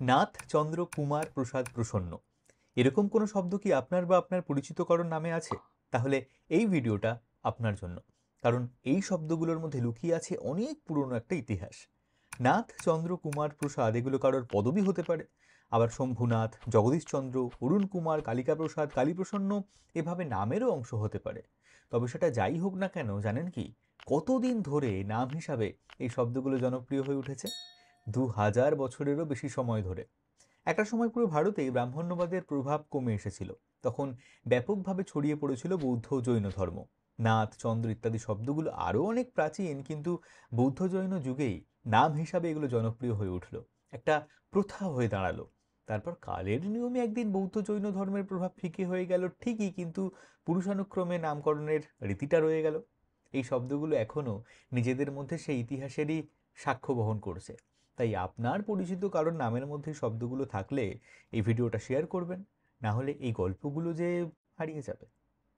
নাথ চন্দ্র কুমার প্রসাদ প্রসন্ন, এরকম কোনো শব্দ কি আপনার বা আপনার পরিচিত কারোর নামে আছে? তাহলে এই ভিডিওটা আপনার জন্য, কারণ এই শব্দগুলোর মধ্যে লুকিয়ে আছে অনেক পুরনো একটা ইতিহাস। নাথ চন্দ্র কুমার প্রসাদ এগুলো কারোর পদবী হতে পারে, আবার শম্ভুনাথ, জগদীশচন্দ্র, অরুণ কুমার, কালিকা প্রসাদ, কালীপ্রসন্ন এভাবে নামেরও অংশ হতে পারে। তবে সেটা যাই হোক না কেন, জানেন কি কতদিন ধরে নাম হিসাবে এই শব্দগুলো জনপ্রিয় হয়ে উঠেছে? 2000 বছরেরও বেশি সময় ধরে। একটা সময় পুরো ভারতেই ব্রাহ্মণ্যবাদের প্রভাব কমে এসেছিল। তখন ব্যাপকভাবে ছড়িয়ে পড়েছিল বৌদ্ধ ও জৈন ধর্ম। নাথ চন্দ্র ইত্যাদি শব্দগুলো আরও অনেক প্রাচীন, কিন্তু বৌদ্ধ জৈন যুগেই নাম হিসাবে এগুলো জনপ্রিয় হয়ে উঠল, একটা প্রথা হয়ে দাঁড়ালো। তারপর কালের নিয়মে একদিন বৌদ্ধ জৈন ধর্মের প্রভাব ফিকে হয়ে গেল ঠিকই, কিন্তু পুরুষানুক্রমে নামকরণের রীতিটা রয়ে গেল। এই শব্দগুলো এখনো নিজেদের মধ্যে সেই ইতিহাসেরই সাক্ষ্য বহন করছে। তাই আপনার পরিচিত কারোর নামের মধ্যে শব্দগুলো থাকলে এই ভিডিওটা শেয়ার করবেন, না হলে এই গল্পগুলো যে হারিয়ে যাবে।